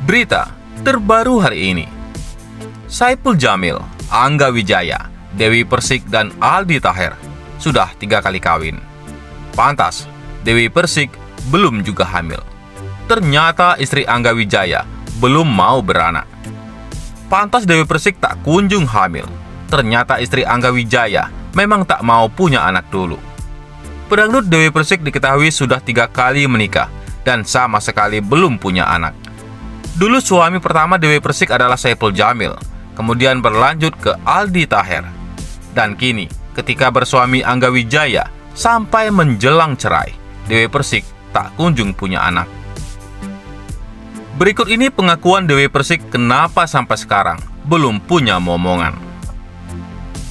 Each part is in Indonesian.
Berita terbaru hari ini. Saipul Jamil, Angga Wijaya, Dewi Persik, dan Aldi Taher sudah 3 kali kawin. Pantas, Dewi Persik belum juga hamil. Ternyata istri Angga Wijaya belum mau beranak. Pantas Dewi Persik tak kunjung hamil. Ternyata istri Angga Wijaya memang tak mau punya anak dulu. Pedangdut Dewi Persik diketahui sudah 3 kali menikah dan sama sekali belum punya anak. Dulu suami pertama Dewi Persik adalah Saipul Jamil, kemudian berlanjut ke Aldi Taher. Dan kini, ketika bersuami Angga Wijaya, sampai menjelang cerai, Dewi Persik tak kunjung punya anak. Berikut ini pengakuan Dewi Persik kenapa sampai sekarang belum punya momongan.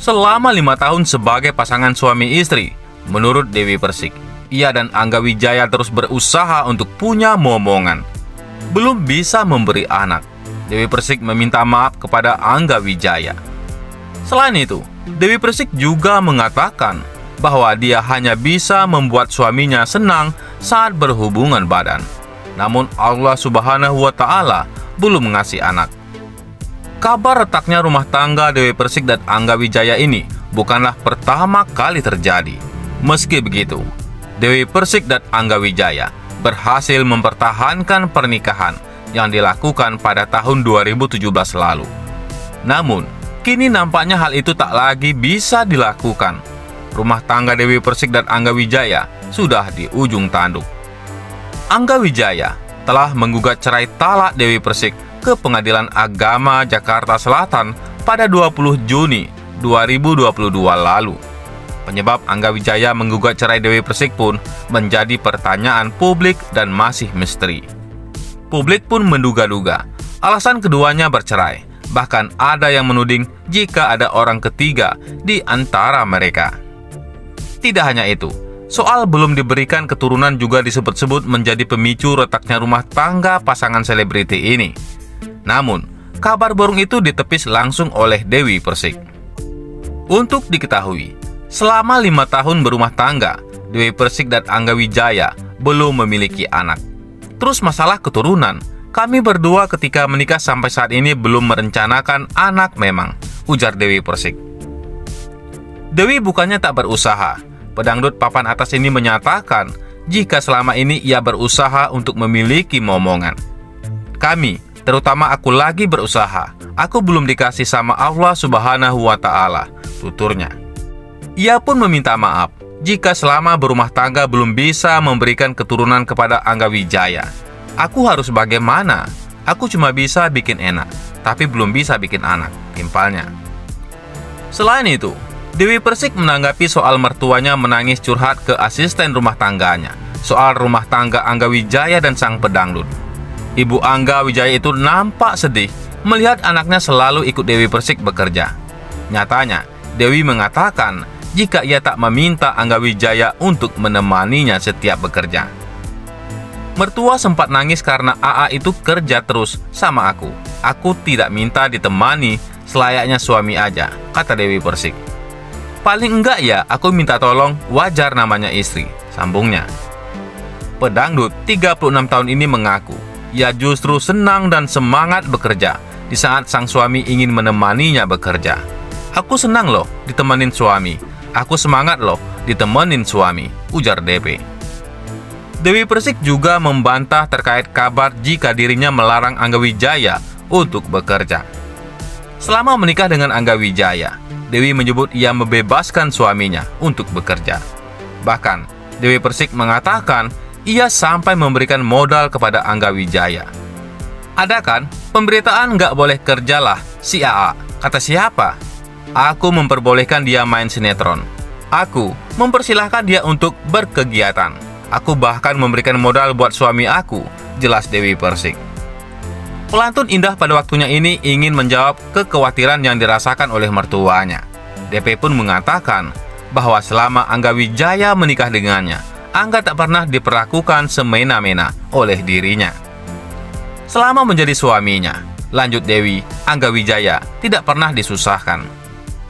Selama 5 tahun sebagai pasangan suami istri, menurut Dewi Persik, ia dan Angga Wijaya terus berusaha untuk punya momongan. Belum bisa memberi anak, Dewi Persik meminta maaf kepada Angga Wijaya. Selain itu, Dewi Persik juga mengatakan bahwa dia hanya bisa membuat suaminya senang saat berhubungan badan. Namun Allah Subhanahu wa Ta'ala belum ngasih anak. Kabar retaknya rumah tangga Dewi Persik dan Angga Wijaya ini bukanlah pertama kali terjadi. Meski begitu, Dewi Persik dan Angga Wijaya berhasil mempertahankan pernikahan yang dilakukan pada tahun 2017 lalu. Namun, kini nampaknya hal itu tak lagi bisa dilakukan. Rumah tangga Dewi Persik dan Angga Wijaya sudah di ujung tanduk. Angga Wijaya telah menggugat cerai talak Dewi Persik ke Pengadilan Agama Jakarta Selatan pada 20 Juni 2022 lalu. Penyebab Angga Wijaya menggugat cerai Dewi Persik pun menjadi pertanyaan publik dan masih misteri. Publik pun menduga-duga alasan keduanya bercerai. Bahkan ada yang menuding jika ada orang ketiga di antara mereka. Tidak hanya itu, soal belum diberikan keturunan juga disebut-sebut menjadi pemicu retaknya rumah tangga pasangan selebriti ini. Namun, kabar burung itu ditepis langsung oleh Dewi Persik. Untuk diketahui, selama 5 tahun berumah tangga, Dewi Persik dan Angga Wijaya belum memiliki anak. Terus masalah keturunan, kami berdua ketika menikah sampai saat ini belum merencanakan anak memang, ujar Dewi Persik. Dewi bukannya tak berusaha. Pedangdut papan atas ini menyatakan jika selama ini ia berusaha untuk memiliki momongan. Kami, terutama aku lagi berusaha. Aku belum dikasih sama Allah Subhanahu wa Ta'ala, tuturnya. Ia pun meminta maaf jika selama berumah tangga belum bisa memberikan keturunan kepada Angga Wijaya. Aku harus bagaimana? Aku cuma bisa bikin enak, tapi belum bisa bikin anak, timpalnya. Selain itu, Dewi Persik menanggapi soal mertuanya menangis curhat ke asisten rumah tangganya soal rumah tangga Angga Wijaya dan sang pedangdut. Ibu Angga Wijaya itu nampak sedih melihat anaknya selalu ikut Dewi Persik bekerja. Nyatanya, Dewi mengatakan jika ia tak meminta Angga Wijaya untuk menemaninya setiap bekerja. Mertua sempat nangis karena AA itu kerja terus sama aku. Aku tidak minta ditemani, selayaknya suami aja, kata Dewi Persik. Paling enggak ya, aku minta tolong, wajar namanya istri, sambungnya. Pedangdut 36 tahun ini mengaku, ia justru senang dan semangat bekerja di saat sang suami ingin menemaninya bekerja. Aku senang loh ditemenin suami, aku semangat loh ditemenin suami, ujar DP. Dewi Persik juga membantah terkait kabar jika dirinya melarang Angga Wijaya untuk bekerja. Selama menikah dengan Angga Wijaya, Dewi menyebut ia membebaskan suaminya untuk bekerja. Bahkan, Dewi Persik mengatakan ia sampai memberikan modal kepada Angga Wijaya. Ada kan, pemberitaan nggak boleh kerjalah si AA. Kata siapa? Aku memperbolehkan dia main sinetron. Aku mempersilahkan dia untuk berkegiatan. Aku bahkan memberikan modal buat suami aku, jelas Dewi Persik. Pelantun Indah pada waktunya ini ingin menjawab kekhawatiran yang dirasakan oleh mertuanya. DP pun mengatakan bahwa selama Angga Wijaya menikah dengannya, Angga tak pernah diperlakukan semena-mena oleh dirinya. Selama menjadi suaminya, lanjut Dewi, Angga Wijaya tidak pernah disusahkan.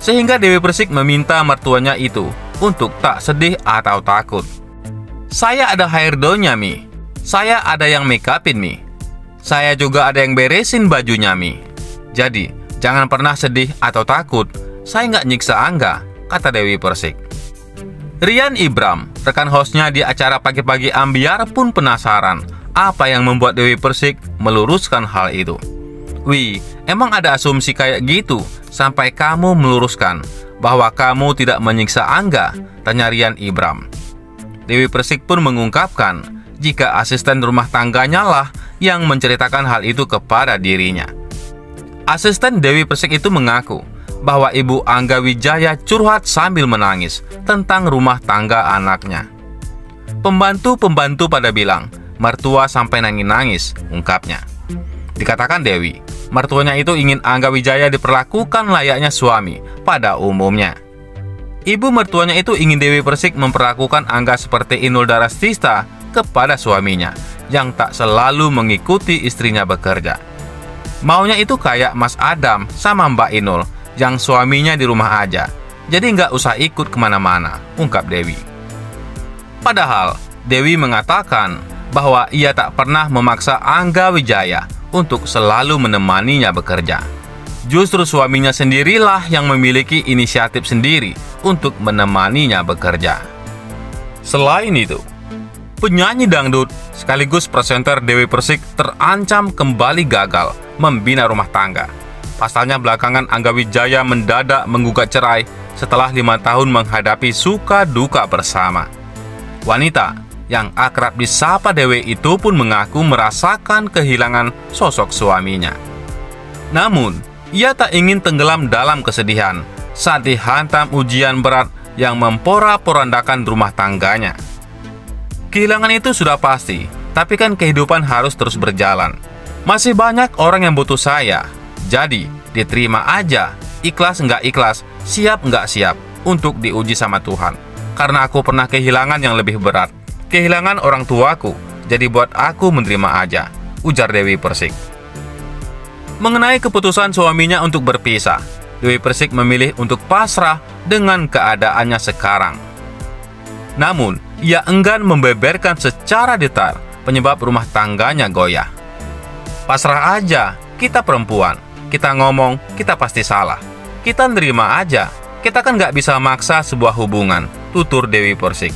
Sehingga Dewi Persik meminta mertuanya itu untuk tak sedih atau takut. Saya ada hairdonya, Mi. Saya ada yang make upin, Mi. Saya juga ada yang beresin bajunya, Mi. Jadi, jangan pernah sedih atau takut. Saya nggak nyiksa Angga, kata Dewi Persik. Rian Ibram, rekan hostnya di acara Pagi-Pagi Ambiar pun penasaran apa yang membuat Dewi Persik meluruskan hal itu. Wih, emang ada asumsi kayak gitu sampai kamu meluruskan bahwa kamu tidak menyiksa Angga, tanya Rian Ibram. Dewi Persik pun mengungkapkan jika asisten rumah tangganya lah yang menceritakan hal itu kepada dirinya. Asisten Dewi Persik itu mengaku bahwa Ibu Angga Wijaya curhat sambil menangis tentang rumah tangga anaknya. Pembantu-pembantu pada bilang, mertua sampai nangis-nangis, ungkapnya. Dikatakan Dewi, mertuanya itu ingin Angga Wijaya diperlakukan layaknya suami pada umumnya. Ibu mertuanya itu ingin Dewi Persik memperlakukan Angga seperti Inul Daratista kepada suaminya yang tak selalu mengikuti istrinya bekerja. Maunya itu kayak Mas Adam sama Mbak Inul yang suaminya di rumah aja, jadi nggak usah ikut kemana-mana, ungkap Dewi. Padahal, Dewi mengatakan bahwa ia tak pernah memaksa Angga Wijaya untuk selalu menemaninya bekerja. Justru suaminya sendirilah yang memiliki inisiatif sendiri untuk menemaninya bekerja. Selain itu, penyanyi dangdut sekaligus presenter Dewi Persik terancam kembali gagal membina rumah tangga. Pasalnya belakangan Angga Wijaya mendadak menggugat cerai setelah 5 tahun menghadapi suka duka bersama. Wanita yang akrab disapa Dewi itu pun mengaku merasakan kehilangan sosok suaminya. Namun, ia tak ingin tenggelam dalam kesedihan saat dihantam ujian berat yang memporak-porandakan rumah tangganya. Kehilangan itu sudah pasti, tapi kan kehidupan harus terus berjalan. Masih banyak orang yang butuh saya. Jadi, diterima aja, ikhlas nggak ikhlas, siap nggak siap, untuk diuji sama Tuhan. Karena aku pernah kehilangan yang lebih berat, kehilangan orang tuaku, jadi buat aku menerima aja, ujar Dewi Persik. Mengenai keputusan suaminya untuk berpisah, Dewi Persik memilih untuk pasrah dengan keadaannya sekarang. Namun, ia enggan membeberkan secara detail penyebab rumah tangganya goyah. Pasrah aja, kita perempuan. Kita ngomong, kita pasti salah. Kita nerima aja, kita kan nggak bisa maksa sebuah hubungan, tutur Dewi Persik.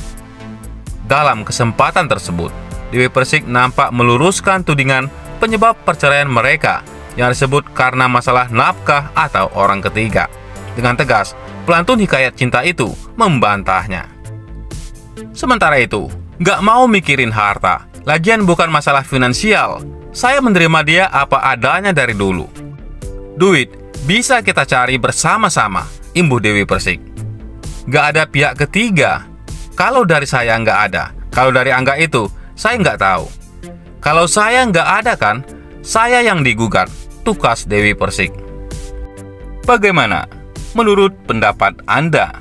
Dalam kesempatan tersebut, Dewi Persik nampak meluruskan tudingan penyebab perceraian mereka yang disebut karena masalah nafkah atau orang ketiga. Dengan tegas, pelantun hikayat cinta itu membantahnya. Sementara itu, nggak mau mikirin harta, lagian bukan masalah finansial. Saya menerima dia apa adanya dari dulu. Duit bisa kita cari bersama-sama, imbuh Dewi Persik. Nggak ada pihak ketiga. Kalau dari saya nggak ada, kalau dari Angga itu, saya nggak tahu. Kalau saya nggak ada kan, saya yang digugat, tukas Dewi Persik. Bagaimana menurut pendapat Anda?